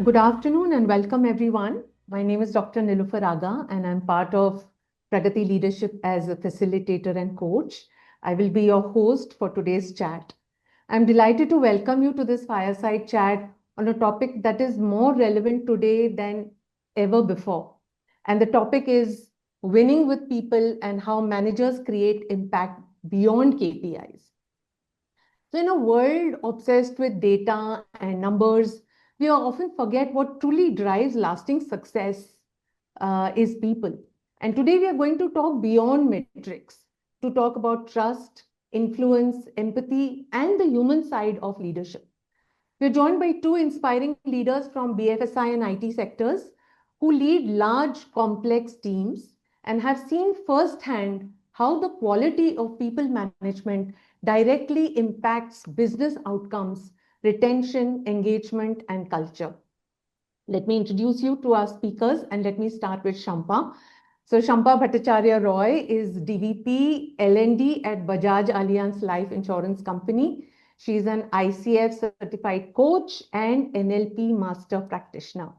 Good afternoon and welcome everyone. My name is Dr. Niloufer Aga and I'm part of Pragati Leadership as a facilitator and coach. I will be your host for today's chat. I'm delighted to welcome you to this fireside chat on a topic that is more relevant today than ever before. And the topic is winning with people and how managers create impact beyond KPIs. So, in a world obsessed with data and numbers, we often forget what truly drives lasting success is people. And today we are going to talk beyond metrics to talk about trust, influence, empathy, and the human side of leadership. We're joined by two inspiring leaders from BFSI and IT sectors who lead large, complex teams and have seen firsthand how the quality of people management directly impacts business outcomes, retention, engagement, and culture. Let me introduce you to our speakers and let me start with Shampa. So Shampa Bhattacharya Roy is DVP L&D at Bajaj Allianz Life Insurance Company. She is an ICF certified coach and NLP master practitioner.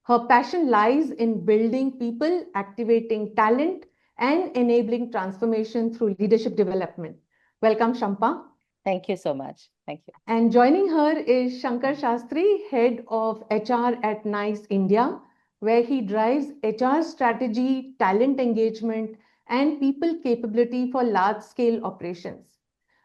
Her passion lies in building people, activating talent, and enabling transformation through leadership development. Welcome, Shampa. Thank you so much. Thank you. And joining her is Sankar Sastry, head of HR at NICE India, where he drives HR strategy, talent engagement, and people capability for large scale operations.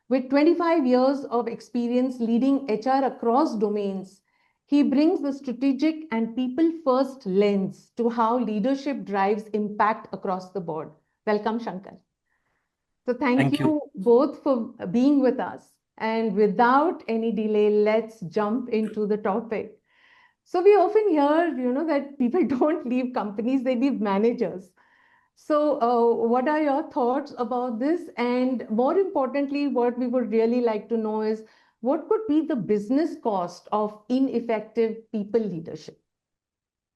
With 25 years of experience leading HR across domains, he brings the strategic and people first lens to how leadership drives impact across the board. Welcome, Shankar. So thank Thank you. you both for being with us. And without any delay, let's jump into the topic. So we often hear, that people don't leave companies, they leave managers. So what are your thoughts about this? And more importantly, what we would really like to know is what could be the business cost of ineffective people leadership?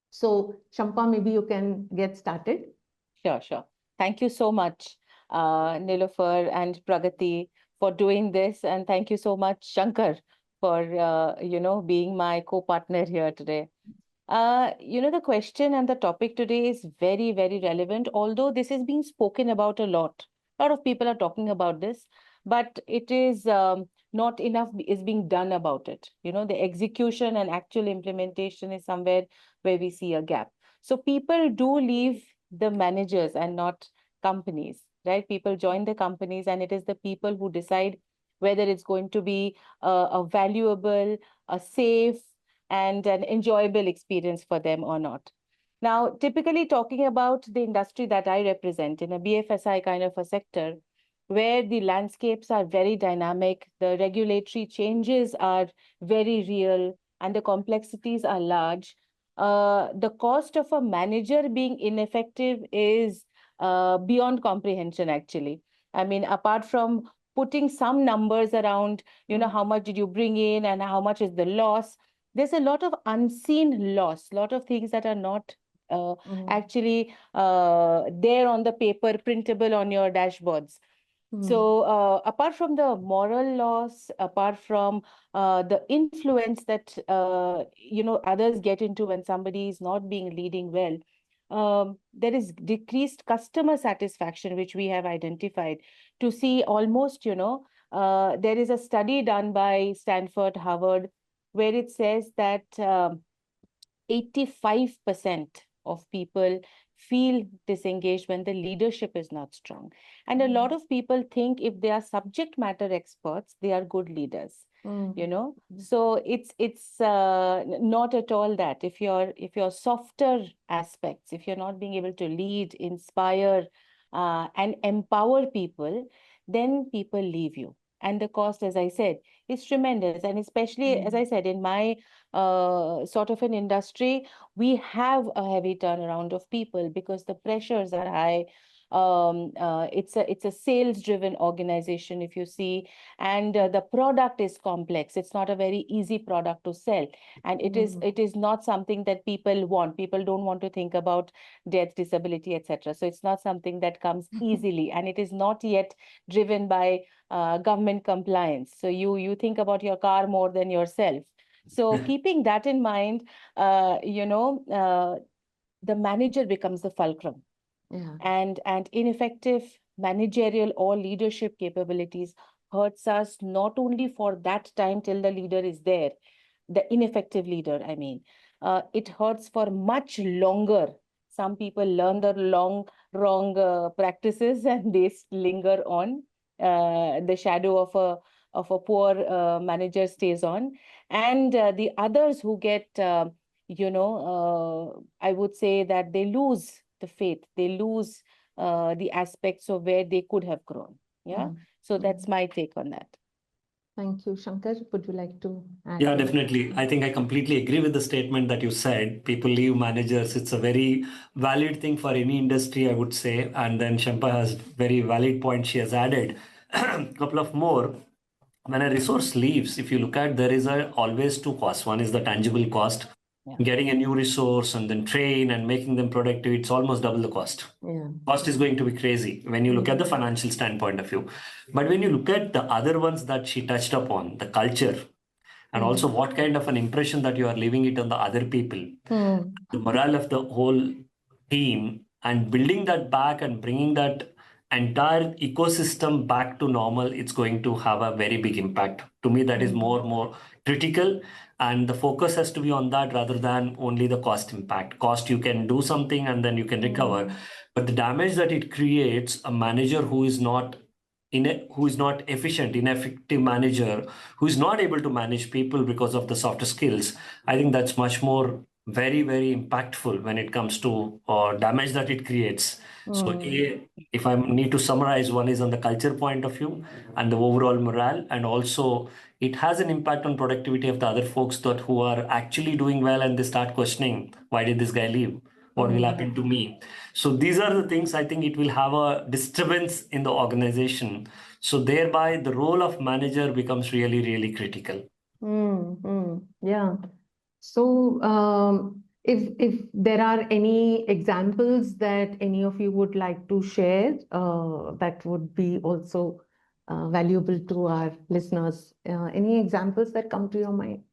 So Shampa, maybe you can get started. Sure. Thank you so much, Niloufer and Pragati, for doing this. And thank you so much, Shankar, for, being my co-partner here today. The question and the topic today is very, very relevant, although this is being spoken about a lot. A lot of people are talking about this, but it is not enough is being done about it. The execution and actual implementation is somewhere where we see a gap. So people do leave the managers and not companies, right? People join the companies, and it is the people who decide whether it's going to be a valuable, a safe, and an enjoyable experience for them or not. Now, typically talking about the industry that I represent in a BFSI kind of a sector, where the landscapes are very dynamic, the regulatory changes are very real, and the complexities are large, the cost of a manager being ineffective is beyond comprehension, actually. I mean, apart from putting some numbers around, how much did you bring in and how much is the loss, there's a lot of unseen loss, a lot of things that are not actually there on the paper, printable on your dashboards. So apart from the moral loss, apart from the influence that others get into when somebody is not being leading well, there is decreased customer satisfaction, which we have identified. To see almost, there is a study done by Stanford, Harvard, where it says that 85% of people feel disengaged when the leadership is not strong. And a lot of people think if they are subject matter experts, they are good leaders. So it's not at all that. If you're softer aspects, if you're not being able to lead, inspire, and empower people, then people leave you. And the cost, as I said, is tremendous. And especially, as I said, in my sort of an industry, we have a heavy turnaround of people because the pressures are high. It's a sales driven organization, if you see, and the product is complex. It's not a very easy product to sell, and it is not something that people want. People don't want to think about death, disability, etc. So it's not something that comes easily, and it is not yet driven by government compliance. So you think about your car more than yourself. So keeping that in mind, the manager becomes the fulcrum. Yeah. And ineffective managerial or leadership capabilities hurts us not only for that time till the leader is there, the ineffective leader, I mean, it hurts for much longer. Some people learn the wrong practices and they linger on. The shadow of a poor manager stays on, and the others who get I would say that they lose the faith, they lose the aspects of where they could have grown. Yeah. So that's my take on that. Thank you. Shankar, would you like to add? Yeah, definitely. I think I completely agree with the statement that you said. People leave managers. It's a very valid thing for any industry, I would say. And then Shampa has very valid points she has added. A couple of more. When a resource leaves, if you look at, there is always two costs. One is the tangible cost, getting a new resource and then train and making them productive. It's almost double the cost. Yeah. Cost is going to be crazy when you look at the financial standpoint of view. But when you look at the other ones that she touched upon, the culture, and also what kind of an impression that you are leaving it on the other people, the morale of the whole team, and building that back and bringing that entire ecosystem back to normal, it's going to have a very big impact. To me, that is more critical, and the focus has to be on that rather than only the cost impact. Cost, you can do something and then you can recover, but the damage that it creates, a manager who is not efficient, ineffective manager who is not able to manage people because of the softer skills, I think that's much more very impactful when it comes to damage that it creates. So if I need to summarize, one is on the culture point of view and the overall morale, and also it has an impact on productivity of the other folks that who are actually doing well, and they start questioning, why did this guy leave? What will happen to me? So these are the things. I think it will have a disturbance in the organization. So thereby the role of manager becomes really critical. Yeah. So if there are any examples that any of you would like to share, that would be also valuable to our listeners. Any examples that come to your mind?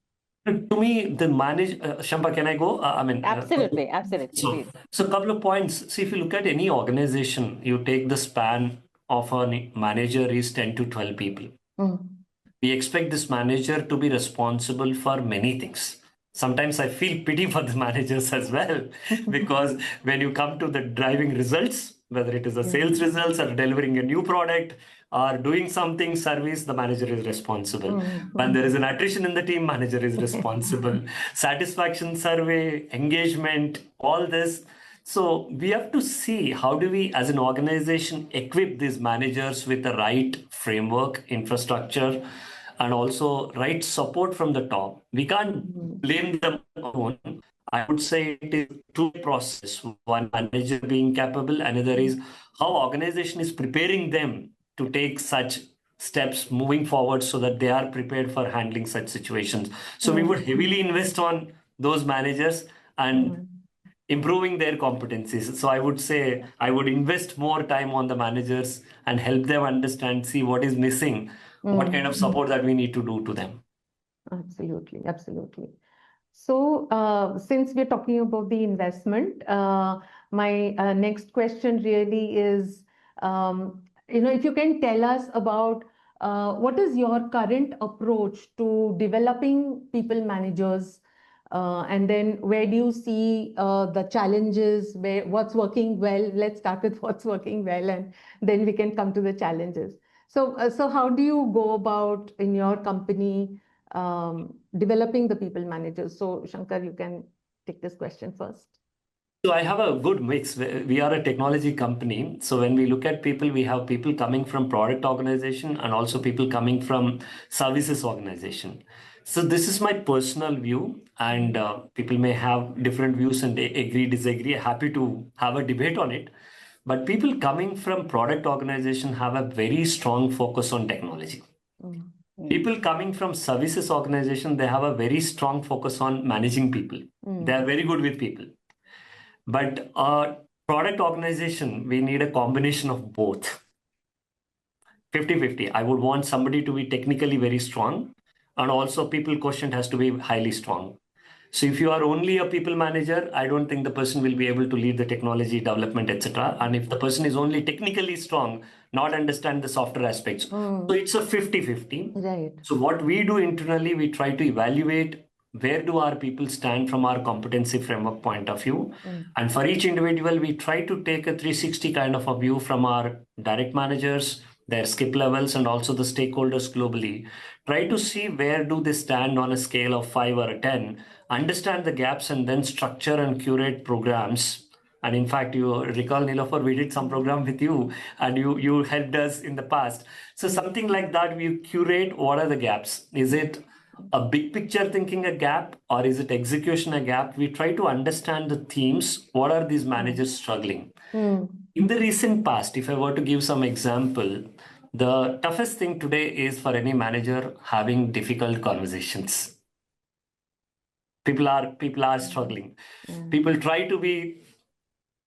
To me, the Shampa, can I go? Absolutely, please. So a couple of points. See, if you look at any organization, you take the span of a manager is 10 to 12 people. We expect this manager to be responsible for many things. Sometimes I feel pity for the managers as well, because when you come to the driving results, whether it is a sales results or delivering a new product or doing something service, the manager is responsible. When there is an attrition in the team, manager is responsible. Satisfaction survey, engagement, all this. So we have to see how do we as an organization equip these managers with the right framework, infrastructure, and also right support from the top. We can't blame them alone. I would say it is two process. One, manager being capable, another is how organization is preparing them to take such steps moving forward so that they are prepared for handling such situations. So we would heavily invest on those managers and improving their competencies. So I would say I would invest more time on the managers and help them understand, see what is missing, what kind of support that we need to do to them. Absolutely. So since we're talking about the investment, my next question really is, if you can tell us about what is your current approach to developing people managers, and then where do you see the challenges, what's working well? Let's start with what's working well, and then we can come to the challenges. So how do you go about in your company developing the people managers? So Shankar, you can take this question first. So I have a good mix. We are a technology company. So when we look at people, we have people coming from product organization and also people coming from services organization. So this is my personal view, and people may have different views and agree, disagree. Happy to have a debate on it. But people coming from product organization have a very strong focus on technology. People coming from services organization, they have a very strong focus on managing people. They are very good with people. But product organization, we need a combination of both. 50-50. I would want somebody to be technically very strong And also people quotient has to be highly strong. So if you are only a people manager, I don't think the person will be able to lead the technology development, etc. And if the person is only technically strong, not understand the software aspects. So it's a 50-50. Right. So what we do internally, we try to evaluate where do our people stand from our competency framework point of view. And for each individual, we try to take a 360 kind of a view from our direct managers, their skip levels, and also the stakeholders globally. Try to see where do they stand on a scale of 5 or a 10, understand the gaps, and then structure and curate programs. And in fact, you recall, Niloufer, we did some program with you and you helped us in the past. So something like that, we curate what are the gaps. Is it a big picture thinking a gap, or is it execution a gap? We try to understand the themes. What are these managers struggling? In the recent past, if I were to give some example, the toughest thing today is for any manager having difficult conversations. People are struggling. People try to be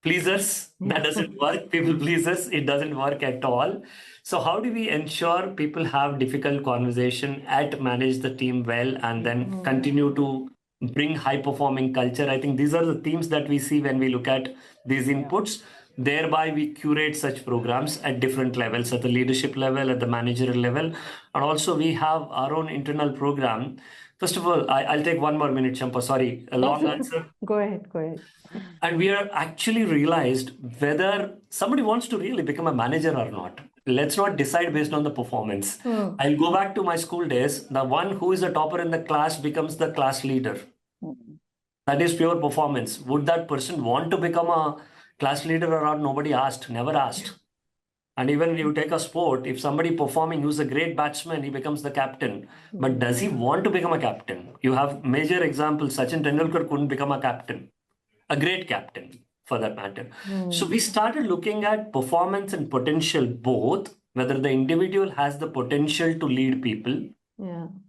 pleasers. That doesn't work. People pleasers, it doesn't work at all. So how do we ensure people have difficult conversation and manage the team well and then continue to bring high performing culture? I think these are the themes that we see when we look at these inputs. Thereby, we curate such programs at different levels, at the leadership level, at the managerial level. And also we have our own internal program. First of all, I'll take one more minute, Shampa. Sorry, a long answer. Go ahead. And we are actually realized whether somebody wants to really become a manager or not. Let's not decide based on the performance. I'll go back to my school days. The one who is a topper in the class becomes the class leader. That is pure performance. Would that person want to become a class leader or not? Nobody asked, never asked. And even you take a sport, if somebody performing who's a great batsman, he becomes the captain. But does he want to become a captain? You have major examples. Sachin Tendulkar couldn't become a captain, a great captain for that matter. So we started looking at performance and potential both, whether the individual has the potential to lead people,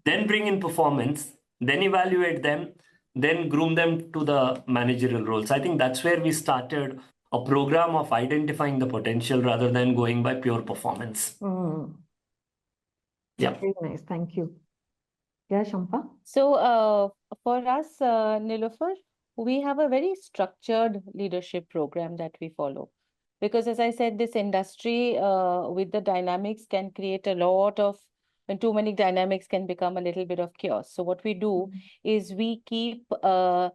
then bring in performance, then evaluate them, then groom them to the managerial roles. I think that's where we started a program of identifying the potential rather than going by pure performance. Yeah. Very nice. Thank you. Yeah, Shampa? So for us, Niloufer, we have a very structured leadership program that we follow. Because as I said, this industry with the dynamics can create a lot of, when too many dynamics can become a little bit of chaos. So what we do is we keep the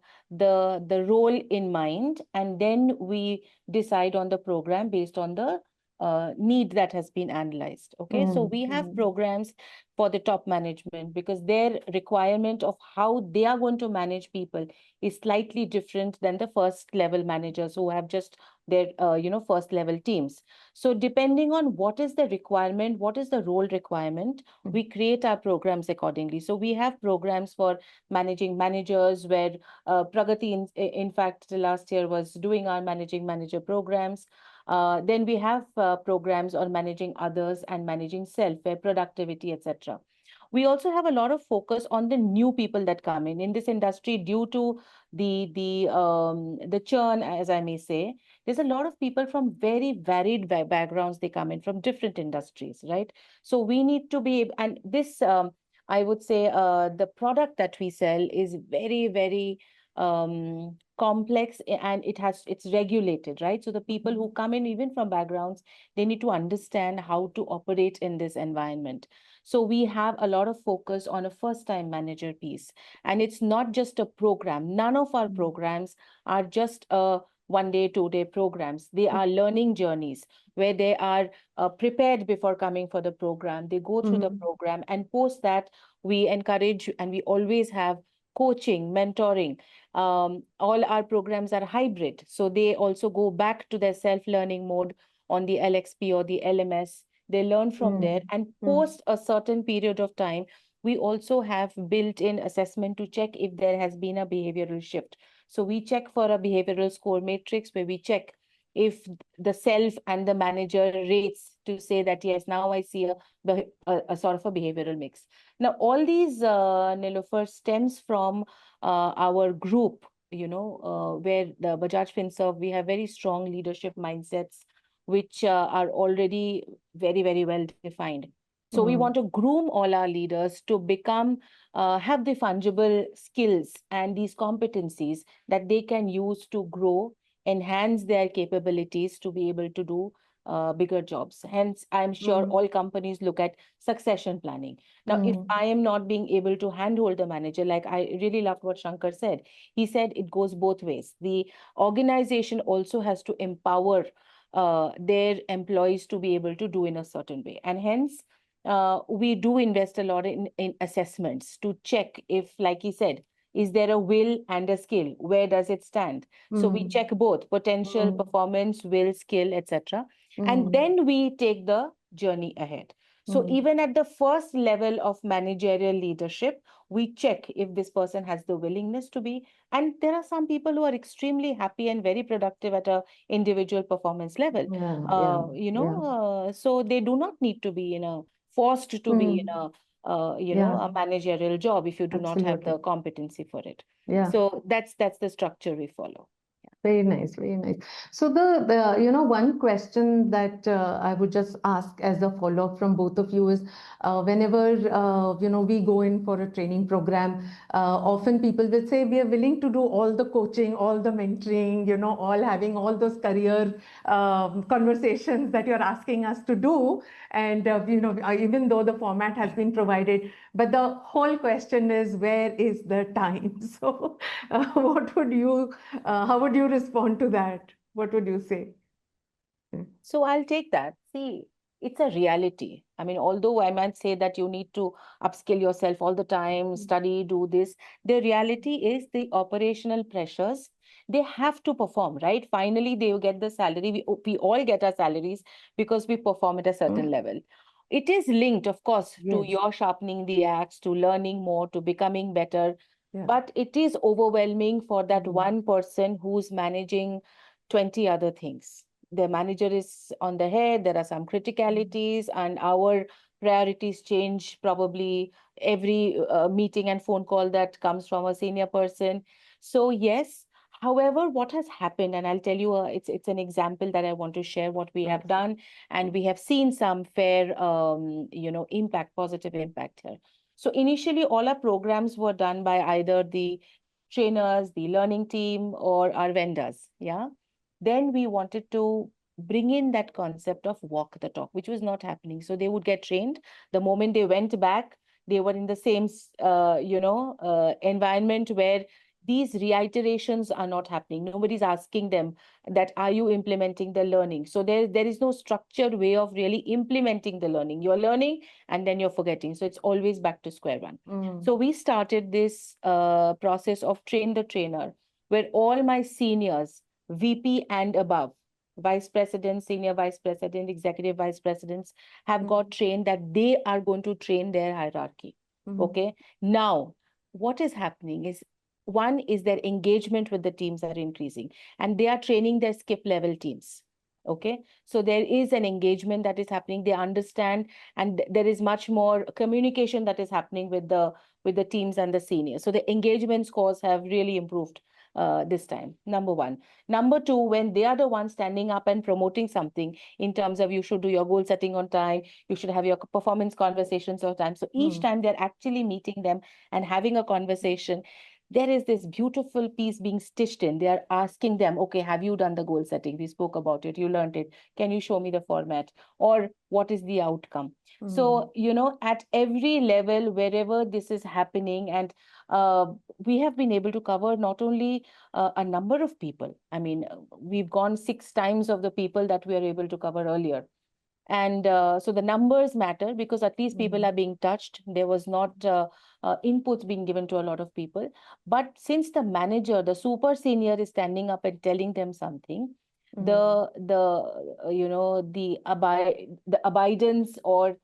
role in mind, and then we decide on the program based on the need that has been analyzed. Okay, so we have programs for the top management because their requirement of how they are going to manage people is slightly different than the first level managers who have just their first level teams. So depending on what is the requirement, what is the role requirement, we create our programs accordingly. So we have programs for managing managers where Pragati in fact last year was doing our managing manager programs. Then we have programs on managing others and managing self, where productivity, etc. We also have a lot of focus on the new people that come in this industry due to the churn, as I may say. There's a lot of people from very varied backgrounds. They come in from different industries, right? So we need to be, and this, I would say, the product that we sell is very, very complex, and it's regulated, right? So the people who come in even from backgrounds, they need to understand how to operate in this environment. So we have a lot of focus on a first-time manager piece. And it's not just a program. None of our programs are just a 1-day, 2-day programs. They are learning journeys where they are prepared before coming for the program. They go through the program, and post that we encourage, and we always have coaching, mentoring. All our programs are hybrid. So they also go back to their self-learning mode on the LXP or the LMS. They learn from there, and post a certain period of time, we also have built-in assessment to check if there has been a behavioral shift. So we check for a behavioral score matrix where we check if the self and the manager rates to say that, yes, now I see a sort of a behavioral mix. Now, all these, Niloufer, stems from our group, where the Bajaj Finserv, we have very strong leadership mindsets, which are already very, very well defined. So we want to groom all our leaders to become, have the fungible skills and these competencies that they can use to grow, enhance their capabilities to be able to do bigger jobs. Hence, I'm sure all companies look at succession planning. Now, if I am not being able to handhold the manager, like I really loved what Shankar said, he said it goes both ways. The organization also has to empower their employees to be able to do in a certain way. And hence, we do invest a lot in assessments to check if, like he said, is there a will and a skill? Where does it stand? So we check both potential, performance, will, skill, etc. And then we take the journey ahead. So even at the first level of managerial leadership, we check if this person has the willingness to be. And there are some people who are extremely happy and very productive at a individual performance level. So they do not need to be forced to be in a managerial job if you do not have the competency for it. So that's the structure we follow. Very nice, very nice. So one question that I would just ask as a follow-up from both of you is, whenever we go in for a training program, often people will say we are willing to do all the coaching, all the mentoring, all having all those career conversations that you're asking us to do, and even though the format has been provided, but the whole question is, where is the time? So, how would you respond to that? What would you say? So I'll take that. See, it's a reality. I mean, although I might say that you need to upskill yourself all the time, study, do this, the reality is the operational pressures, they have to perform, right? Finally, they will get the salary. We all get our salaries because we perform at a certain level. It is linked, of course, to your sharpening the axe, to learning more, to becoming better. But it is overwhelming for that one person who's managing 20 other things. The manager is on the head, there are some criticalities, and our priorities change probably every meeting and phone call that comes from a senior person. So yes, however, what has happened, and I'll tell you, it's an example that I want to share what we have done, and we have seen some fair, impact, positive impact here. So initially, all our programs were done by either the trainers, the learning team, or our vendors. Yeah. Then we wanted to bring in that concept of walk the talk, which was not happening. So they would get trained. The moment they went back, they were in the same, environment where these reiterations are not happening. Nobody's asking them that, are you implementing the learning? So there is no structured way of really implementing the learning. You're learning and then you're forgetting. So it's always back to square one. So we started this process of train the trainer, where all my seniors, VP and above, vice president, senior vice president, executive vice presidents, have got trained that they are going to train their hierarchy. Okay. Now, what is happening is, one is their engagement with the teams are increasing, and they are training their skip level teams. Okay. So there is an engagement that is happening. They understand, and there is much more communication that is happening with the teams and the seniors. So the engagement scores have really improved this time, number one. Number two, when they are the ones standing up and promoting something in terms of you should do your goal setting on time, you should have your performance conversations on time. So each time they're actually meeting them and having a conversation, there is this beautiful piece being stitched in. They are asking them, okay, have you done the goal setting? We spoke about it. You learned it. Can you show me the format? Or what is the outcome? So, at every level, wherever this is happening, and we have been able to cover not only a number of people. I mean, we've gone 6 times of the people that we are able to cover earlier. And so the numbers matter, because at least people are being touched. There was not inputs being given to a lot of people. But since the manager, the super senior, is standing up and telling them something, the abidance or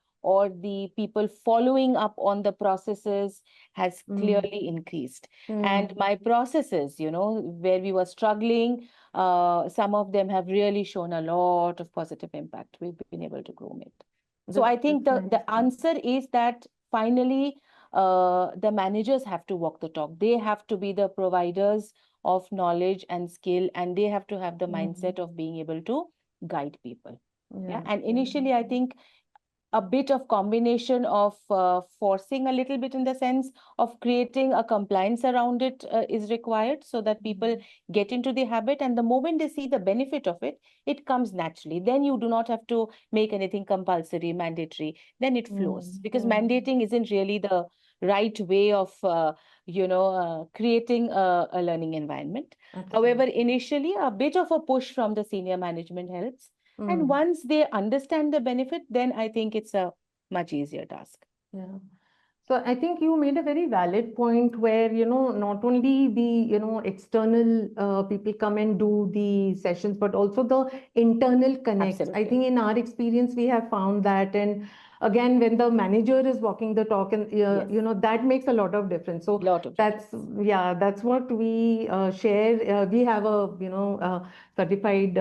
the people following up on the processes has clearly increased. And my processes, where we were struggling, some of them have really shown a lot of positive impact. We've been able to groom it. So I think the answer is that finally, the managers have to walk the talk. They have to be the providers of knowledge and skill, and they have to have the mindset of being able to guide people. Yeah. And initially, I think a bit of combination of forcing a little bit, in the sense of creating a compliance around it is required, so that people get into the habit, and the moment they see the benefit of it, it comes naturally. Then you do not have to make anything compulsory, mandatory. Then it flows, because mandating isn't really the right way of creating a learning environment. However, initially a bit of a push from the senior management helps. And once they understand the benefit, then I think it's a much easier task. Yeah. So I think you made a very valid point where, not only the, external people come and do the sessions, but also the internal connects. Absolutely. I think in our experience, we have found that. And again, when the manager is walking the talk, and, Yes. that makes a lot of difference. So Lot of that's what we share. We have a, certified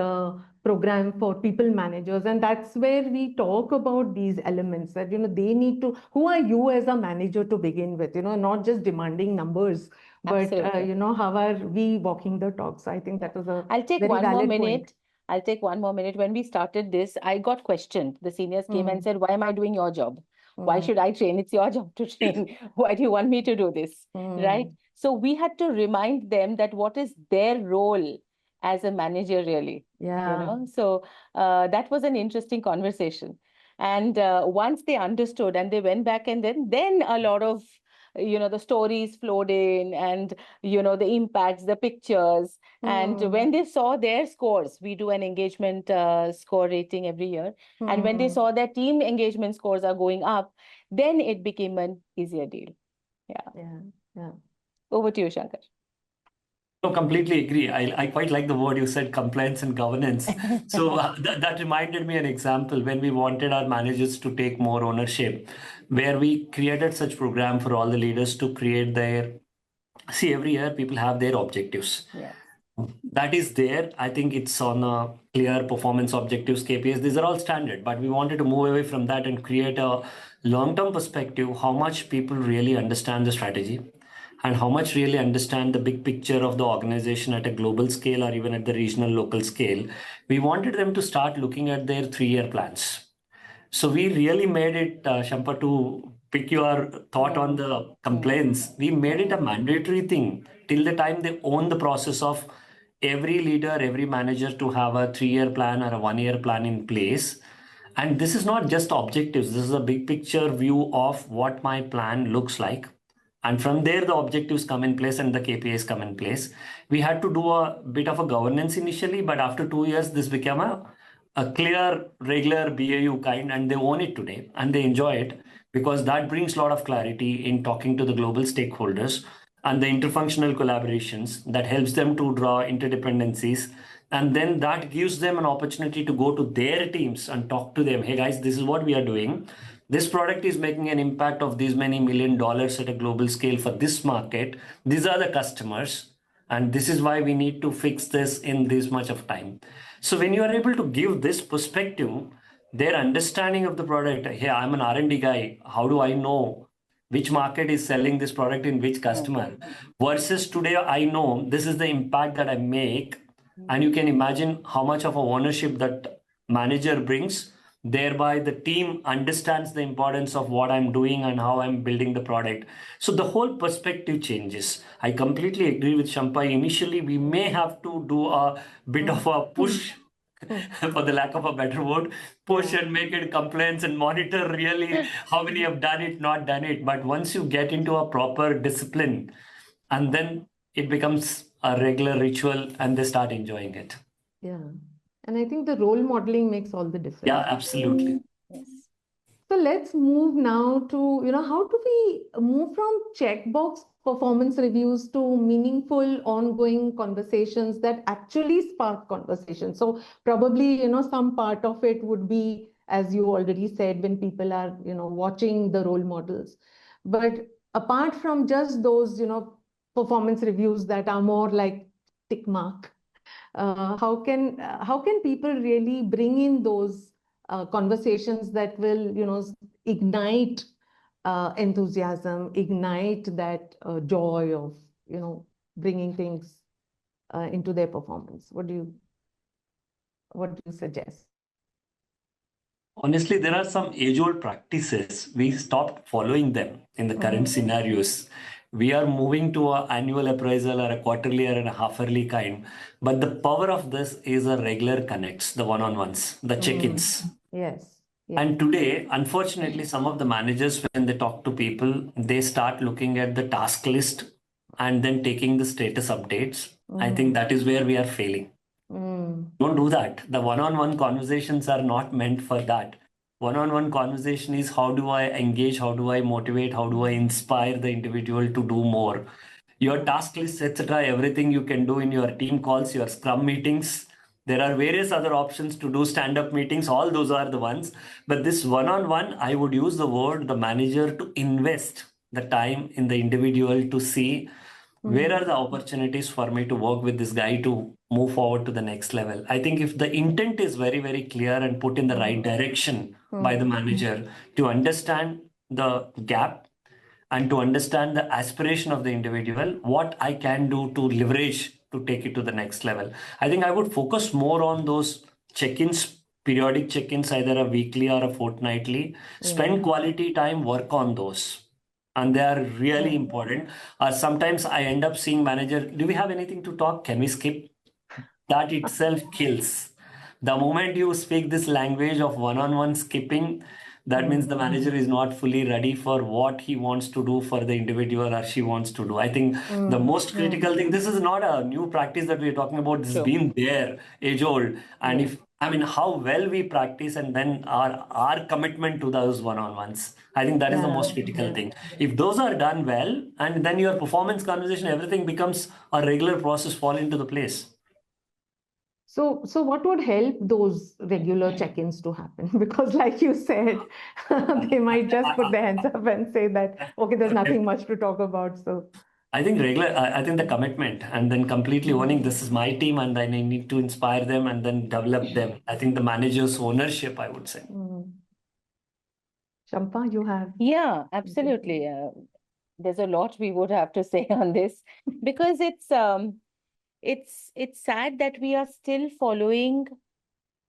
program for people managers, and that's where we talk about these elements that they need to, who are you as a manager to begin with, not just demanding numbers, but how are we walking the talk. So I think that was a I'll take very one more valid minute. point. I'll take one more minute. When we started this, I got questioned. The seniors came and said, why am I doing your job? Why should I train? It's your job to train. Why do you want me to do this? Right? So we had to remind them that what is their role as a manager, really. So that was an interesting conversation. And once they understood and they went back, and then a lot of the stories flowed in, and the impacts, the pictures. And when they saw their scores, we do an engagement score rating every year. And when they saw their team engagement scores are going up, then it became an easier deal. Yeah. Over to you, Shankar. No, completely agree. I quite like the word you said, compliance and governance. So that reminded me an example when we wanted our managers to take more ownership, where we created such program for all the leaders to create their, see, every year people have their objectives. Yeah. That is there. I think it's on a clear performance objectives, KPIs. These are all standard, but we wanted to move away from that and create a long-term perspective, how much people really understand the strategy and how much really understand the big picture of the organization at a global scale or even at the regional local scale. We wanted them to start looking at their 3-year plans. So we really made it, Shampa, to pick your thought on the complaints. We made it a mandatory thing till the time they own the process of every leader, every manager to have a 3-year plan or a 1-year plan in place. And this is not just objectives. This is a big picture view of what my plan looks like. And from there, the objectives come in place and the KPIs come in place. We had to do a bit of a governance initially, but after 2 years, this became a clear, regular BAU kind, and they own it today and they enjoy it because that brings a lot of clarity in talking to the global stakeholders and the interfunctional collaborations that helps them to draw interdependencies. And then that gives them an opportunity to go to their teams and talk to them. Hey guys, this is what we are doing. This product is making an impact of these many $1 million at a global scale for this market. These are the customers. And this is why we need to fix this in this much of time. So when you are able to give this perspective, their understanding of the product, hey, I'm an R&D guy. How do I know which market is selling this product in which customer? Versus today, I know this is the impact that I make. And you can imagine how much of a ownership that manager brings. Thereby, the team understands the importance of what I'm doing and how I'm building the product. So the whole perspective changes. I completely agree with Shampa. Initially, we may have to do a bit of a push, for the lack of a better word, push and make it compliance and monitor really how many have done it, not done it. But once you get into a proper discipline, and then it becomes a regular ritual and they start enjoying it. Yeah. And I think the role modeling makes all the difference. Yeah, absolutely. Yes. So let's move now to, how do we move from checkbox performance reviews to meaningful ongoing conversations that actually spark conversation? So probably, some part of it would be, as you already said, when people are, watching the role models. But apart from just those, performance reviews that are more like tick mark, how can people really bring in those conversations that will ignite enthusiasm, ignite that joy of bringing things into their performance? What do you suggest? Honestly, there are some age-old practices. We stopped following them in the current scenarios. We are moving to an annual appraisal or a quarterly or a half-yearly kind. But the power of this is a regular connects, the one-on-ones, the check-ins. Yes. Yes. And today, unfortunately, some of the managers, when they talk to people, they start looking at the task list and then taking the status updates. I think that is where we are failing. Don't do that. The one-on-one conversations are not meant for that. One-on-one conversation is how do I engage, how do I motivate, how do I inspire the individual to do more. Your task list, etc., everything you can do in your team calls, your scrum meetings. There are various other options to do stand-up meetings. All those are the ones. But this one-on-one, I would use the word the manager to invest the time in the individual to see where are the opportunities for me to work with this guy to move forward to the next level. I think if the intent is very, very clear and put in the right direction by the manager to understand the gap and to understand the aspiration of the individual, what I can do to leverage to take it to the next level. I think I would focus more on those check-ins, periodic check-ins, either a weekly or a fortnightly. Spend quality time, work on those. And they are really important. Sometimes I end up seeing manager, do we have anything to talk? Can we skip? That itself kills. The moment you speak this language of one-on-one skipping, that means the manager is not fully ready for what he wants to do for the individual or she wants to do. I think the most critical thing, this is not a new practice that we're talking about. This has been there, age old. And if, I mean, how well we practice and then our commitment to those one-on-ones. I think that is the most critical thing. If those are done well, and then your performance conversation, everything becomes a regular process, fall into the place. So what would help those regular check-ins to happen? Because like you said, they might just put their hands up and say that, okay, there's nothing much to talk about. So I think I think the commitment and then completely owning this is my team and then I need to inspire them and then develop them. I think the manager's ownership, I would say. Shampa, you have. Yeah, absolutely. There's a lot we would have to say on this because it's sad that we are still following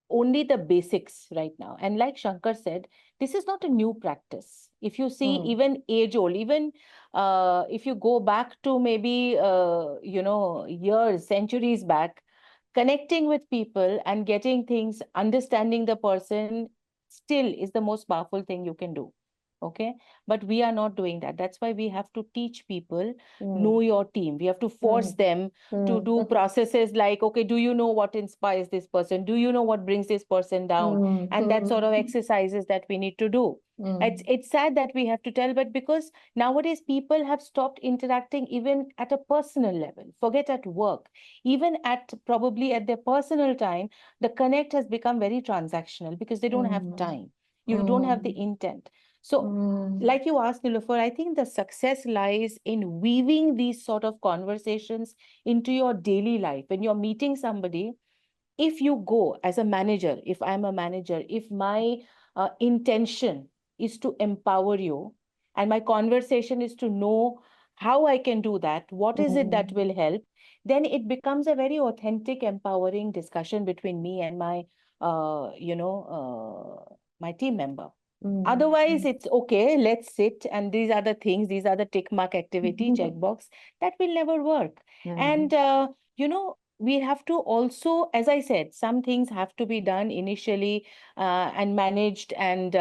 only the basics right now. And like Shankar said, this is not a new practice. If you see even age old, even if you go back to maybe, years, centuries back, connecting with people and getting things, understanding the person still is the most powerful thing you can do. Okay, but we are not doing that. That's why we have to teach people, know your team. We have to force them to do processes like, okay, do you know what inspires this person? Do you know what brings this person down? And that sort of exercises that we need to do. It's sad that we have to tell, but because nowadays people have stopped interacting even at a personal level, forget at work, even at probably at their personal time, the connect has become very transactional because they don't have time. You don't have the intent. So, like you asked, Niloufer, I think the success lies in weaving these sort of conversations into your daily life. When you're meeting somebody, if you go as a manager, if I'm a manager, if my intention is to empower you and my conversation is to know how I can do that, what is it that will help, then it becomes a very authentic, empowering discussion between me and my, my team member. Otherwise, it's okay, let's sit and these are the things, these are the tick mark activity, checkbox, that will never work. And, we have to also, as I said, some things have to be done initially and managed and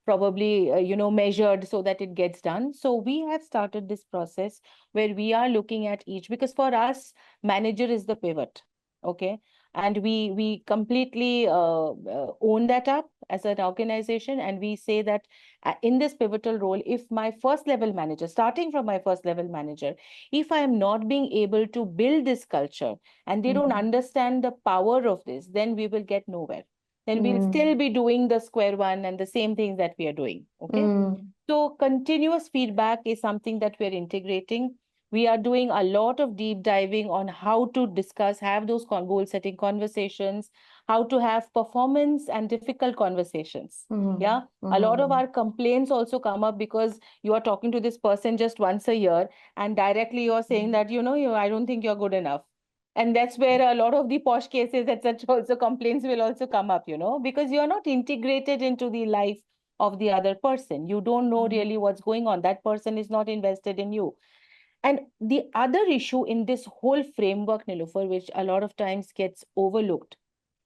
probably, measured so that it gets done. So we have started this process where we are looking at each, because for us, manager is the pivot. Okay. And we completely own that up as an organization. And we say that in this pivotal role, if my first level manager, starting from my first level manager, if I am not being able to build this culture and they don't understand the power of this, then we will get nowhere. Then we'll still be doing the square one and the same things that we are doing. Okay. So continuous feedback is something that we're integrating. We are doing a lot of deep diving on how to discuss, have those goal setting conversations, how to have performance and difficult conversations. Yeah. A lot of our complaints also come up because you are talking to this person just once a year and directly you're saying that, I don't think you're good enough. And that's where a lot of the posh cases, etc., also complaints will also come up, because you're not integrated into the life of the other person. You don't know really what's going on. That person is not invested in you. And the other issue in this whole framework, Niloufer, which a lot of times gets overlooked,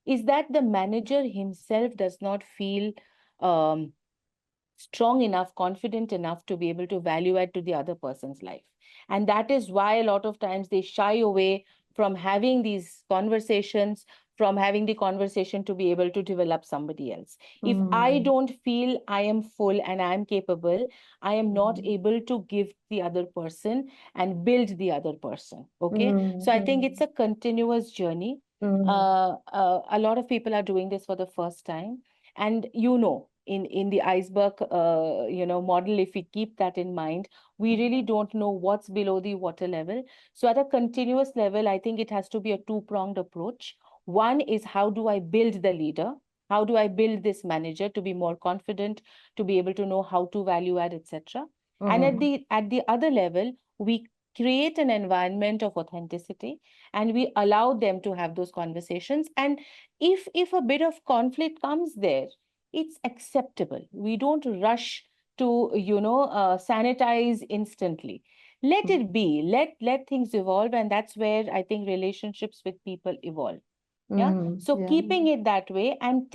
is that the manager himself does not feel um, strong enough, confident enough to be able to value add to the other person's life. And that is why a lot of times they shy away from having these conversations, from having the conversation to be able to develop somebody else. If I don't feel I am full and I am capable, I am not able to give the other person and build the other person. Okay. So I think it's a continuous journey. A lot of people are doing this for the first time. And in the iceberg model, if we keep that in mind, we really don't know what's below the water level. So at a continuous level, I think it has to be a two-pronged approach. One is, how do I build the leader? How do I build this manager to be more confident, to be able to know how to value add, etc. And at the other level, we create an environment of authenticity, and we allow them to have those conversations. And if a bit of conflict comes there, it's acceptable. We don't rush to sanitize instantly. Let it be. Let things evolve, and that's where I think relationships with people evolve. Yeah. So keeping it that way and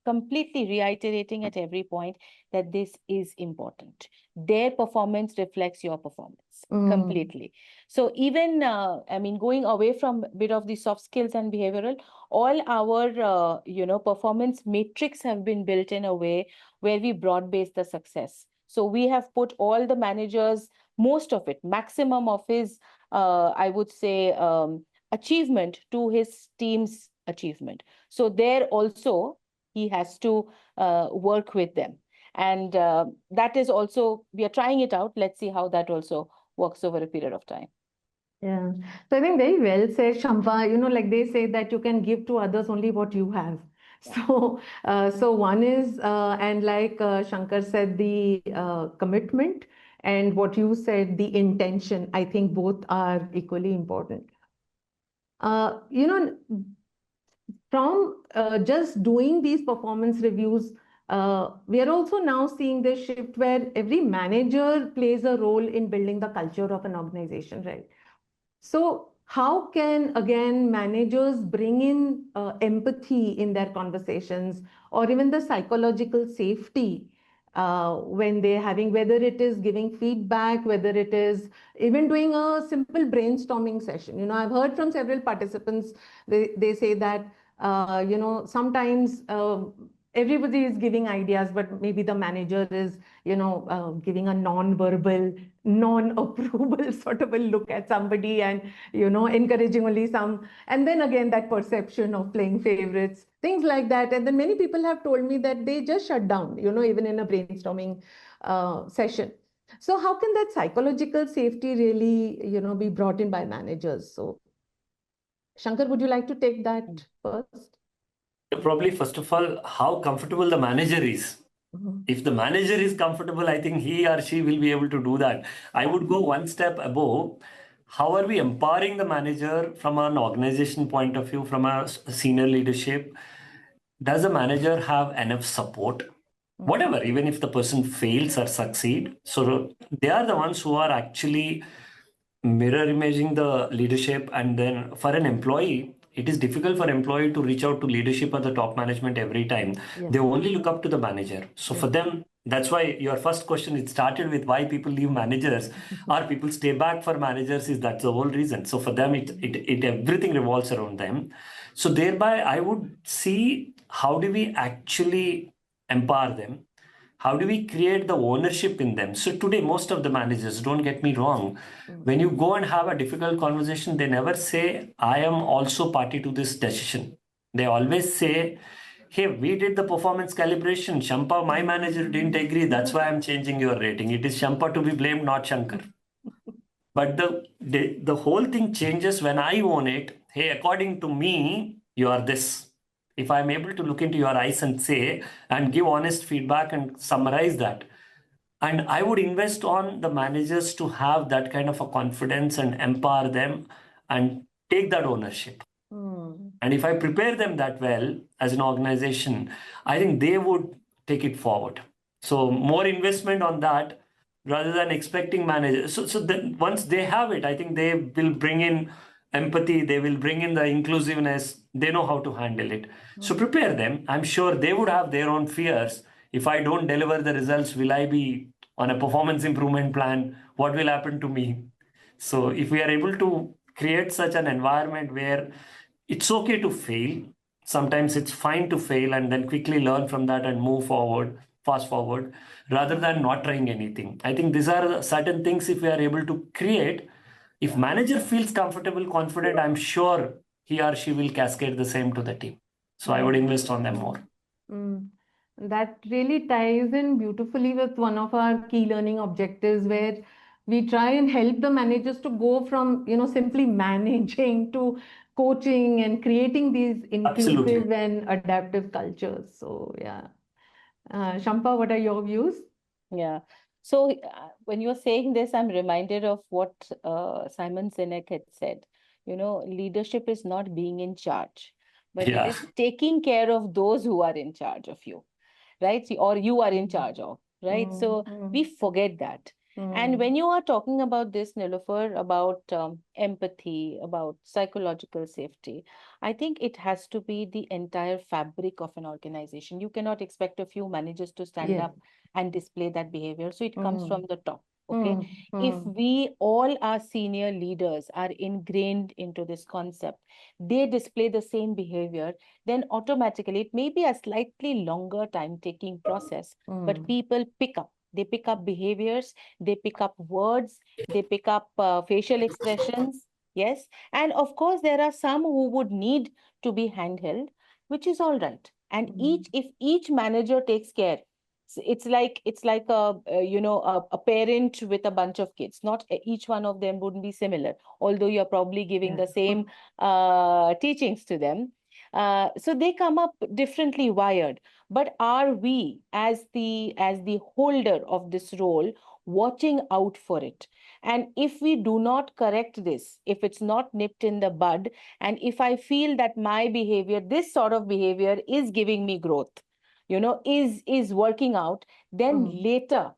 completely reiterating at every point that this is important. Their performance reflects your performance completely. So even, going away from a bit of the soft skills and behavioral, all our, performance matrix have been built in a way where we broad base the success. So we have put all the managers, most of it, maximum of his, I would say, achievement to his team's achievement. So there also, he has to work with them. And that is also, we are trying it out. Let's see how that also works over a period of time. Yeah. So I think very well said, Shampa. Like they say that you can give to others only what you have. Yeah. So one is, and like Shankar said, the commitment, and what you said, the intention. I think both are equally important. From just doing these performance reviews, we are also now seeing this shift where every manager plays a role in building the culture of an organization, right? So how can, again, managers bring in empathy in their conversations, or even the psychological safety when they're having, whether it is giving feedback, whether it is even doing a simple brainstorming session. I've heard from several participants, they say that, sometimes everybody is giving ideas, but maybe the manager is, giving a non-verbal, non-approval sort of a look at somebody, and, encouraging only some. And then again, that perception of playing favorites, things like that. And then many people have told me that they just shut down, even in a brainstorming session. So how can that psychological safety really, be brought in by managers? So Shankar, would you like to take that first? Probably, first of all, how comfortable the manager is. If the manager is comfortable, I think he or she will be able to do that. I would go one step above. How are we empowering the manager from an organization point of view, from a senior leadership? Does the manager have enough support? Whatever, even if the person fails or succeed. So they are the ones who are actually mirror imaging the leadership. And then for an employee, it is difficult for employee to reach out to leadership or the top management every time. Yes. They only look up to the manager. So for them, that's why your first question, it started with why people leave managers or people stay back for managers, is that's the whole reason. So for them, it everything revolves around them. So thereby, I would see, how do we actually empower them? How do we create the ownership in them? So today, most of the managers, don't get me wrong, when you go and have a difficult conversation, they never say, I am also party to this decision. They always say, hey, we did the performance calibration. Shampa, my manager, didn't agree. That's why I'm changing your rating. It is Shampa to be blamed, not Shankar. But the whole thing changes when I own it. Hey, according to me, you are this. If I'm able to look into your eyes and say, and give honest feedback and summarize that, and I would invest on the managers to have that kind of a confidence and empower them and take that ownership. And if I prepare them that well as an organization, I think they would take it forward. So more investment on that rather than expecting managers. So then once they have it, I think they will bring in empathy, they will bring in the inclusiveness, they know how to handle it. So prepare them. I'm sure they would have their own fears. If I don't deliver the results, will I be on a performance improvement plan? What will happen to me? So if we are able to create such an environment where it's okay to fail, sometimes it's fine to fail and then quickly learn from that and move forward, fast forward, rather than not trying anything. I think these are the certain things if we are able to create. If manager feels comfortable, confident, I'm sure he or she will cascade the same to the team. So I would invest on them more. That really ties in beautifully with one of our key learning objectives, where we try and help the managers to go from, simply managing to coaching and creating these inclusive Absolutely. and adaptive cultures. So, yeah. Shampa, what are your views? Yeah. So when you're saying this, I'm reminded of what Simon Sinek had said. Leadership is not being in charge, but it Yeah. is taking care of those who are in charge of you, right? Or you are in charge of, right? So we forget that. And when you are talking about this, Niloufer, about empathy, about psychological safety, I think it has to be the entire fabric of an organization. You cannot expect a few managers to stand Yes. up and display that behavior. So it comes from the top. Mm, Okay. If mm, we, all our senior leaders, are ingrained into this concept, they display the same behavior, then automatically it may be a slightly longer time taking process, but people pick up. They pick up behaviors, they pick up words, they pick up facial expressions. Yes. And of course, there are some who would need to be handheld, which is all right. And if each manager takes care, it's like a parent with a bunch of kids. Not each one of them wouldn't be similar, although you're probably giving the same teachings to them. So they come up differently wired. But are we, as the holder of this role, watching out for it? And if we do not correct this, if it's not nipped in the bud, and if I feel that my behavior, this sort of behavior, is giving me growth, is working out, then later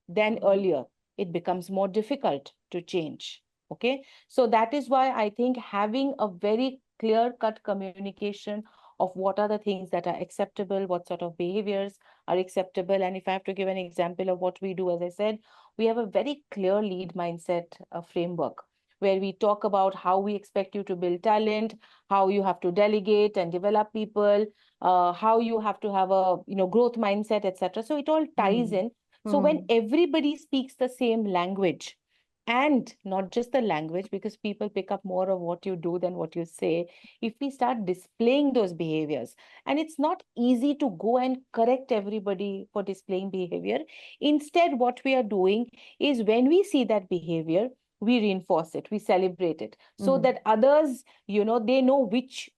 than earlier, it becomes more difficult to change. Okay. So that is why I think having a very clear-cut communication of what are the things that are acceptable, what sort of behaviors are acceptable. And if I have to give an example of what we do, as I said, we have a very clear lead mindset framework where we talk about how we expect you to build talent, how you have to delegate and develop people, how you have to have a growth mindset, etc. So it all ties in. So when everybody speaks the same language, and not just the language, because people pick up more of what you do than what you say, if we start displaying those behaviors, and it's not easy to go and correct everybody for displaying behavior. Instead, what we are doing is, when we see that behavior, we reinforce it, we celebrate it, so that others, they know which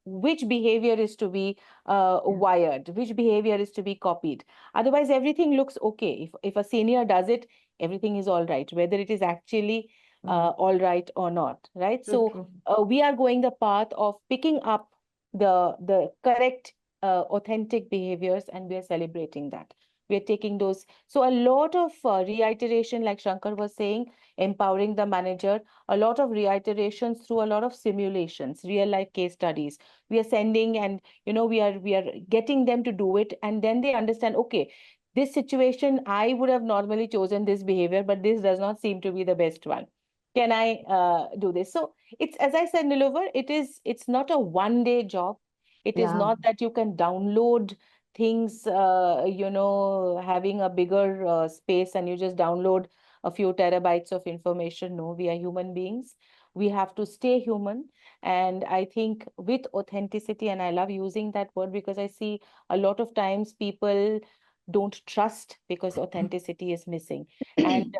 behavior is to be wired, which behavior is to be copied. Otherwise, everything looks okay. If a senior does it, everything is all right, whether it is actually all right or not, right? So we are going the path of picking up the correct, authentic behaviors, and we are celebrating that. We are taking those. So a lot of reiteration, like Shankar was saying, empowering the manager, a lot of reiterations through a lot of simulations, real life case studies. We are sending, and we are getting them to do it, and then they understand, okay, this situation, I would have normally chosen this behavior, but this does not seem to be the best one. Can I do this? So it's, as I said, Niloufer, it's not a one-day job. It is not that you can download things, having a bigger space, and you just download a few terabytes of information. No, we are human beings. We have to stay human. And I think with authenticity, and I love using that word because I see a lot of times people don't trust because authenticity is missing. And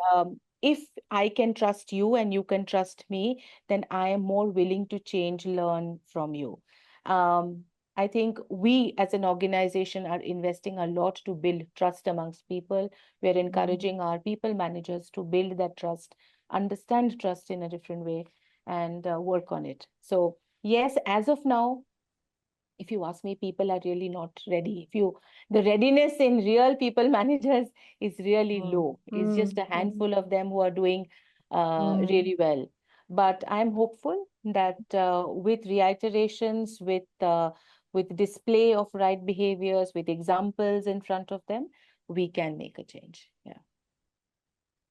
if I can trust you and you can trust me, then I am more willing to change, learn from you. I think we as an organization are investing a lot to build trust amongst people. We're encouraging our people managers to build that trust, understand trust in a different way, and work on it. So yes, as of now, if you ask me, people are really not ready. The readiness in real people managers is really low. It's just a handful of them who are doing really well. But I'm hopeful that with reiterations, with display of right behaviors, with examples in front of them, we can make a change. Yeah.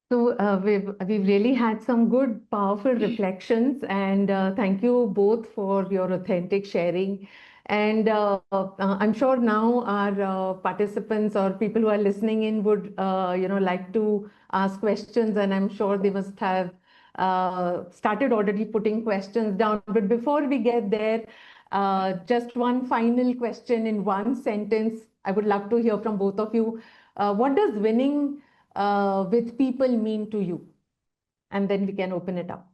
So we've really had some good, powerful reflections, and thank you both for your authentic sharing. And I'm sure now our participants or people who are listening in would like to ask questions, and I'm sure they must have started already putting questions down. But before we get there, just one final question in one sentence. I would love to hear from both of you. What does winning with people mean to you? And then we can open it up.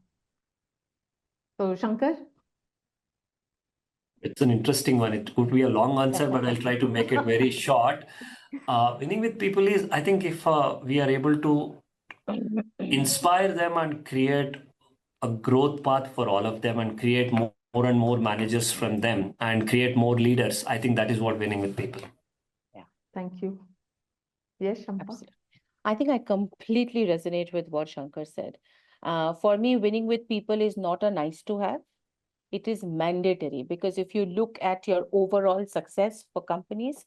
So, Shankar? It's an interesting one. It could be a long answer, but I'll try to make it very short. Winning with people is, I think, if we are able to inspire them and create a growth path for all of them and create more and more managers from them and create more leaders, I think that is what winning with people. Yeah. Thank you. Yes, Shampa? Absolutely. I think I completely resonate with what Shankar said. For me, winning with people is not a nice to have. It is mandatory, because if you look at your overall success for companies,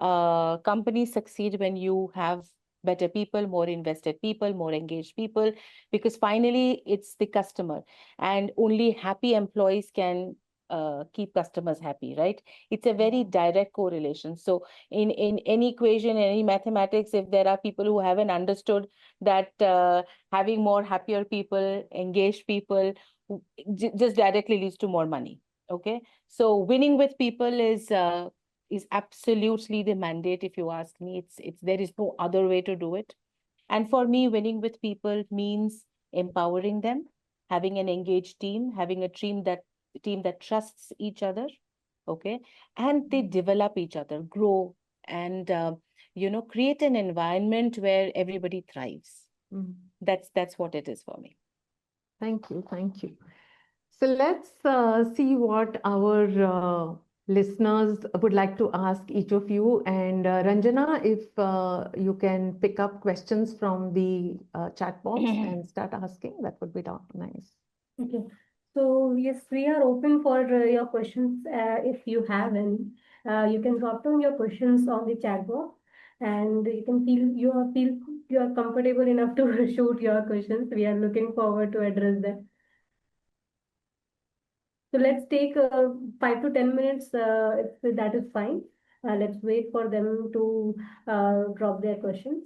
companies succeed when you have better people, more invested people, more engaged people, because finally it's the customer, and only happy employees can keep customers happy, right? It's a very direct correlation. So in any equation, any mathematics, if there are people who haven't understood that having more happier people, engaged people, just directly leads to more money. Okay, so winning with people is absolutely the mandate. If you ask me, it's there is no other way to do it. And for me, winning with people means empowering them, having an engaged team, having a team that trusts each other. Okay, and they develop each other, grow, and create an environment where everybody thrives. That's what it is for me. Thank you. Thank you. So let's see what our listeners would like to ask each of you. And Ranjana, if you can pick up questions from the chat box and start asking, that would be nice. Okay. So yes, we are open for your questions. If you have any, you can drop down your questions on the chat box, and you can feel you are comfortable enough to shoot your questions. We are looking forward to address them. So let's take 5 to 10 minutes, if that is fine. Let's wait for them to drop their questions.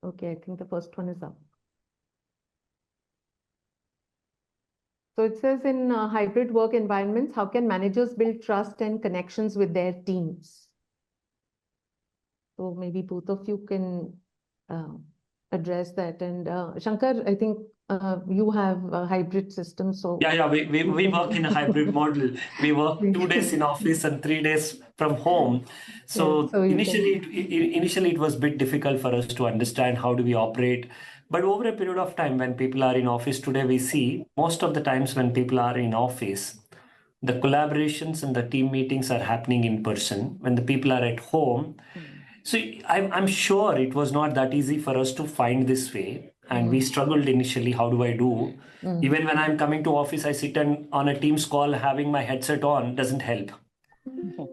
Okay, I think the first one is up. So it says, in hybrid work environments, how can managers build trust and connections with their teams? So maybe both of you can address that. And Shankar, I think you have a hybrid system. So we work in a hybrid model. We work 2 days in office and 3 days from home. So, initially it was a bit difficult for us to understand how do we operate. But over a period of time, when people are in office today, we see most of the times when people are in office, the collaborations and the team meetings are happening in person. When the people are at home, so I'm sure it was not that easy for us to find this way. And we struggled initially. How do I do? Even when I'm coming to office, I sit on a Teams call, having my headset on doesn't help.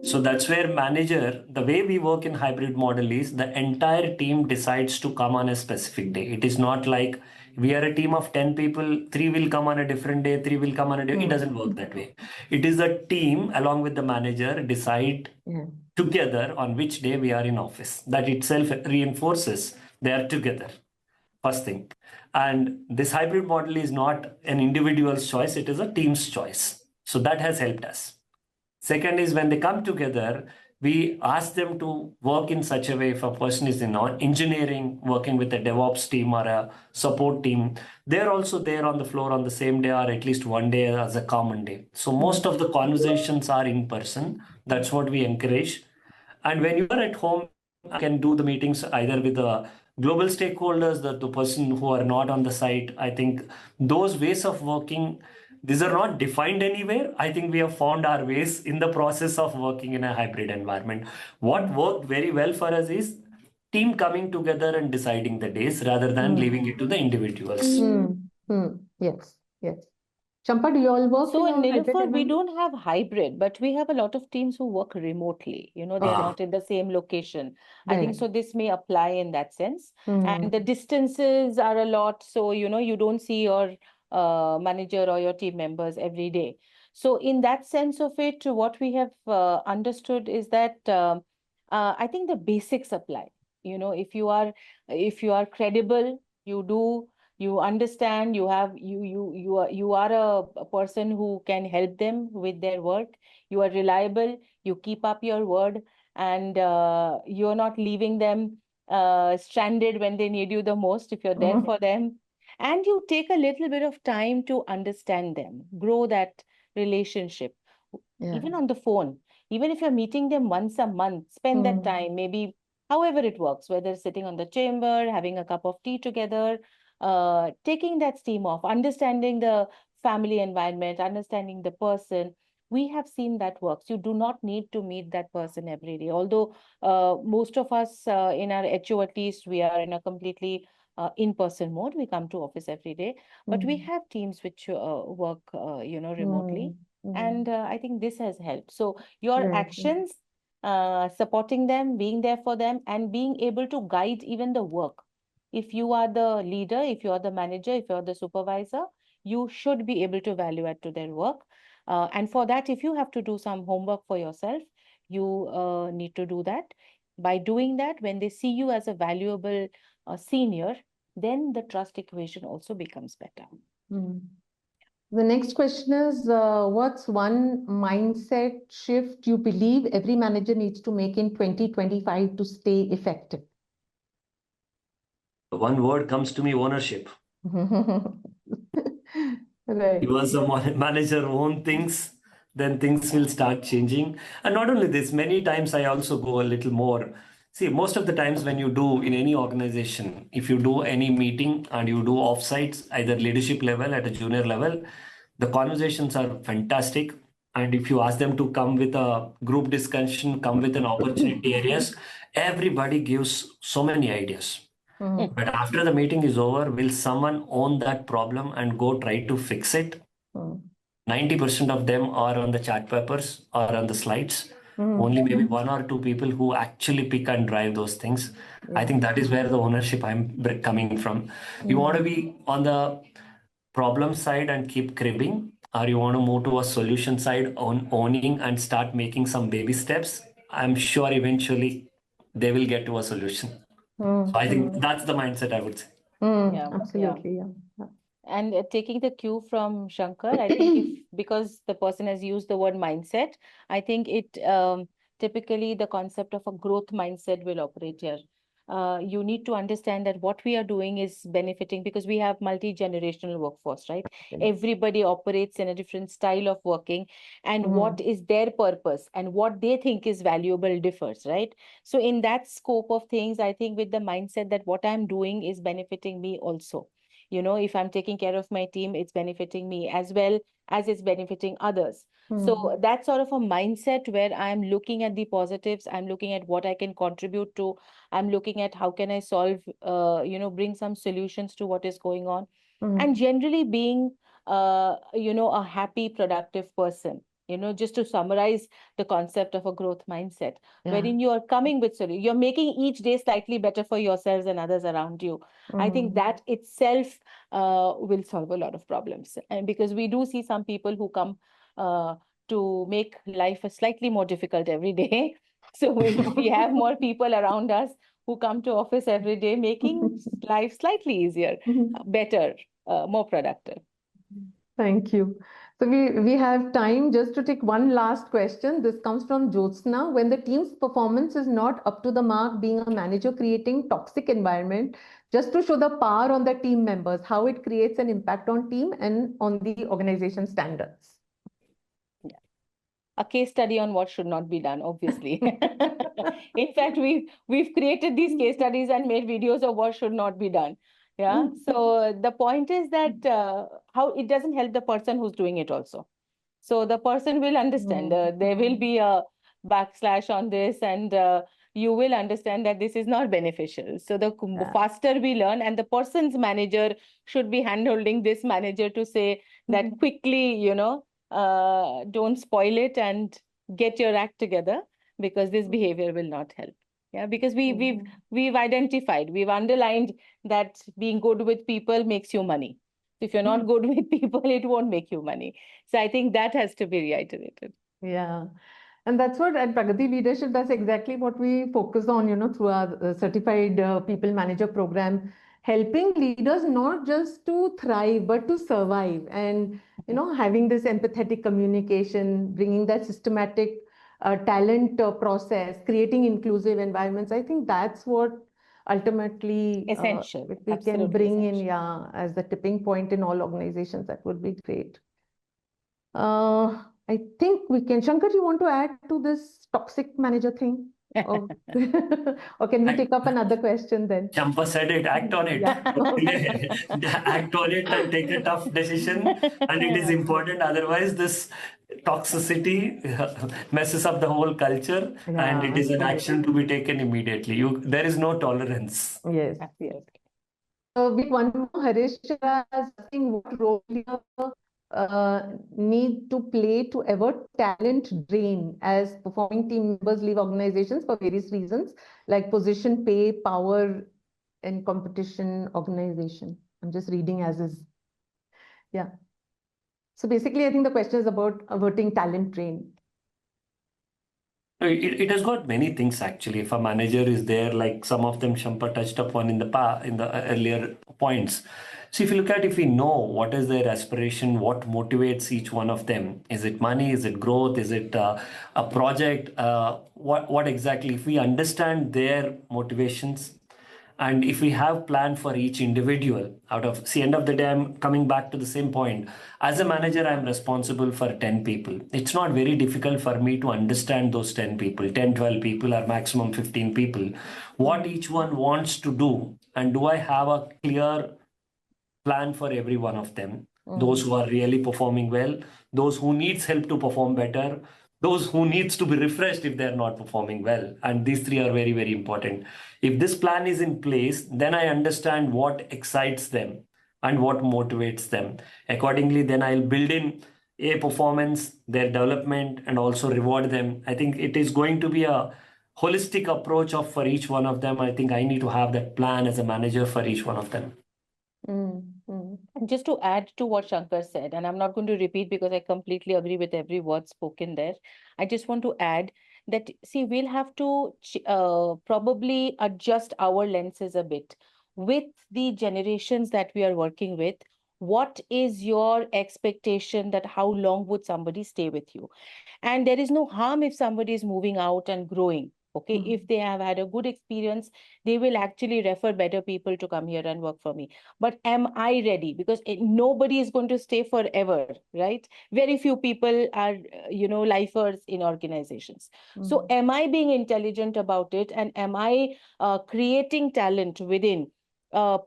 So that's where the way we work in hybrid model is the entire team decides to come on a specific day. It is not like we are a team of 10 people, 3 will come on a different day, 3 will come on a day. It doesn't work that way. It is the team along with the manager decide together on which day we are in office. That itself reinforces they are together. First thing. And this hybrid model is not an individual's choice, it is a team's choice. So that has helped us. Second is when they come together, we ask them to work in such a way. If a person is in engineering, working with a DevOps team or a support team, they're also there on the floor on the same day or at least one day as a common day. So most of the conversations are in person. That's what we encourage. And when you are at home, you can do the meetings either with a global stakeholders, the person who are not on the site. I think those ways of working, these are not defined anywhere. I think we have found our ways in the process of working in a hybrid environment. What worked very well for us is team coming together and deciding the days rather than leaving it to the individuals. Yes, yes. Shampa, do you all work So in in a hybrid Niloufer, we environment? don't have hybrid, but we have a lot of teams who work remotely. You know, they're Ah. not in the same location. I think Right. so this may apply in that sense. And Hmm. the distances are a lot. So, you know, you don't see your manager or your team members every day. So in that sense of it, what we have understood is that I think the basics apply. You know, if you are credible, you understand, you are a person who can help them with their work, you are reliable, you keep up your word, and you're not leaving them stranded when they need you the most, if you're there for them, and you take a little bit of time to understand them, grow that relationship, Yeah. even on the phone. Even if you're meeting them once a month, spend that time, maybe however it works, whether sitting on the chamber, having a cup of tea together, taking that steam off, understanding the family environment, understanding the person. We have seen that works. You do not need to meet that person every day. Although most of us in our HO, at least, we are in a completely in-person mode. We come to office every day, but we have teams which work, remotely. And I think this has helped. So your Right. actions, supporting them, being there for them, and being able to guide even the work. If you are the leader, if you are the manager, if you are the supervisor, you should be able to value add to their work. And for that, if you have to do some homework for yourself, you need to do that. By doing that, when they see you as a valuable senior, then the trust equation also becomes better. The next question is, what's one mindset shift you believe every manager needs to make in 2025 to stay effective? One word comes to me: ownership. Right. Once a manager owns things, then things will start changing. And not only this, many times I also go a little more. See, most of the times when you do in any organization, if you do any meeting and you do offsites, either leadership level at a junior level, the conversations are fantastic. And if you ask them to come with a group discussion, come with an opportunity areas, everybody gives so many ideas. But after the meeting is over, will someone own that problem and go try to fix it? 90% of them are on the chat papers or on the slides. Only maybe one or two people who actually pick and drive those things. I think that is where the ownership I'm coming from. You want to be on the problem side and keep cribbing, or you want to move to a solution side on owning and start making some baby steps? I'm sure eventually they will get to a solution. So I think that's the mindset I would say. Yeah, Absolutely. Yeah. And taking the cue from Shankar, I think because the person has used the word mindset, I think it typically the concept of a growth mindset will operate here. You need to understand that what we are doing is benefiting, because we have multi-generational workforce, right? Everybody operates in a different style of working, and what is their purpose and what they think is valuable differs, right? So in that scope of things, I think with the mindset that what I'm doing is benefiting me also. You know, if I'm taking care of my team, it's benefiting me as well as it's benefiting others. So that's sort of a mindset where I'm looking at the positives, I'm looking at what I can contribute to, I'm looking at how can I solve, bring some solutions to what is going on, and generally being, a happy, productive person. You know, just to summarize the concept of a growth mindset, wherein you are coming with solutions, you're making each day slightly better for yourselves and others around you. I think that itself will solve a lot of problems. And because we do see some people who come to make life a slightly more difficult every day. So if we have more people around us who come to office every day, making life slightly easier, better, more productive. Thank you. So we have time just to take one last question. This comes from Jyotsna. When the team's performance is not up to the mark, being a manager creating toxic environment just to show the power on the team members, how it creates an impact on team and on the organization standards. a case study on what should not be done, obviously. In fact, we've created these case studies and made videos of what should not be done. Yeah. So the point is that how it doesn't help the person who's doing it also. So the person will understand. There will be a backslash on this, and you will understand that this is not beneficial. So the faster we learn, and the person's manager should be handholding this manager to say that quickly, don't spoil it and get your act together, because this behavior will not help. Yeah, because we've identified, we've underlined that being good with people makes you money. If you're not good with people, it won't make you money. So I think that has to be reiterated. Yeah. And that's what at Pragati Leadership, that's exactly what we focus on, through our certified people manager program, helping leaders not just to thrive, but to survive. And, having this empathetic communication, bringing that systematic talent process, creating inclusive environments. I think that's what ultimately Essential. if we can Absolutely bring in, essential. as the tipping point in all organizations, that would be great. I think we can. Shankar, you want to add to this toxic manager thing? Or, or can we take up another question then? Shampa said it, act on it. Yeah. Act on it and take a tough decision. And it is important. Otherwise, this toxicity messes up the whole culture, and it is an action to be taken immediately. There is no tolerance. Yes. Yes. With one more, Harish is asking what role leader need to play to avert talent drain as performing team members leave organizations for various reasons, like position, pay, power, and competition organization. I'm just reading as is. Yeah. So basically, I think the question is about averting talent drain. It has got many things actually. If a manager is there, like some of them Shampa touched upon in the earlier points. So if we know what is their aspiration, what motivates each one of them, is it money, is it growth, is it a project, what exactly? If we understand their motivations, and if we have plan for each individual end of the day, I'm coming back to the same point. As a manager, I'm responsible for 10 people. It's not very difficult for me to understand those 10 people, 10, 12 people, or maximum 15 people, what each one wants to do. And do I have a clear plan for every one of them? Those who are really performing well, those who needs help to perform better, those who needs to be refreshed if they're not performing well. And these three are very, very important. If this plan is in place, then I understand what excites them and what motivates them. Accordingly, then I'll build in a performance, their development, and also reward them. I think it is going to be a holistic approach for each one of them. I think I need to have that plan as a manager for each one of them. And just to add to what Shankar said, and I'm not going to repeat because I completely agree with every word spoken there. I just want to add that, see, we'll have to probably adjust our lenses a bit with the generations that we are working with. What is your expectation that how long would somebody stay with you? And there is no harm if somebody is moving out and growing. Okay, if they have had a good experience, they will actually refer better people to come here and work for me. But am I ready? Because nobody is going to stay forever, right? Very few people are, lifers in organizations. So am I being intelligent about it? And am I creating talent within?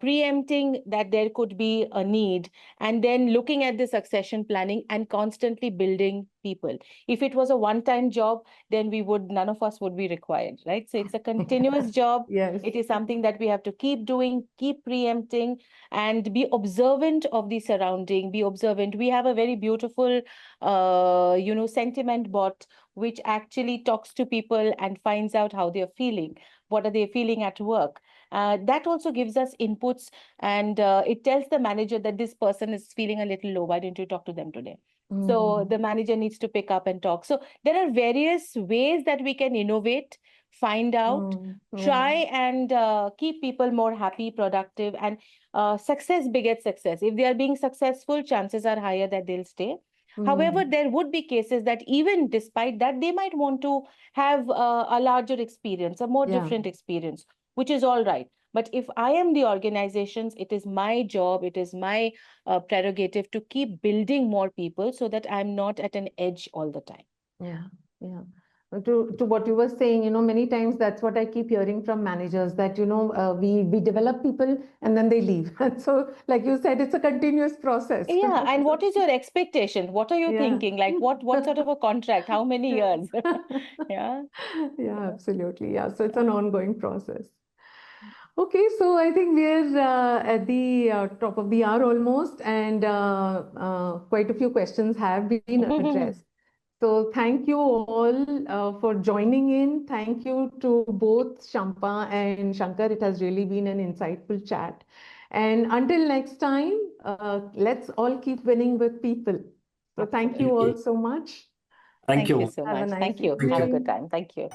Preempting that there could be a need, and then looking at the succession planning and constantly building people. If it was a one-time job, then none of us would be required, right? So it's a continuous job. Yes. It is something that we have to keep doing, keep preempting, and be observant of the surrounding, be observant. We have a very beautiful, sentiment bot, which actually talks to people and finds out how they're feeling. What are they feeling at work? That also gives us inputs, and it tells the manager that this person is feeling a little low. Why don't you talk to them today? So the manager needs to pick up and talk. So there are various ways that we can innovate, find out, try and keep people more happy, productive, and success begets success. If they are being successful, chances are higher that they'll stay. However, there would be cases that even despite that, they might want to have a larger experience, a more different experience, which is all right. But if I am the organizations, it is my job, it is my prerogative to keep building more people so that I'm not at an edge all the time. Yeah, yeah. To what you were saying, many times that's what I keep hearing from managers, that, we develop people and then they leave. And so, like you said, it's a continuous process. Yeah, and what is your expectation? What are you Yeah. thinking? Like what sort of a contract? How many years? Yeah. Yeah, absolutely. Yeah. So it's an ongoing process. Okay, so I think we're at the top of the hour almost, and quite a few questions have been addressed. So thank you all for joining in. Thank you to both Shampa and Shankar. It has really been an insightful chat. And until next time, let's all keep winning with people. So thank you all so much. Thank Thank you you. so Have a much. nice Thank you. Thank Have a you. good evening. time. Thank you.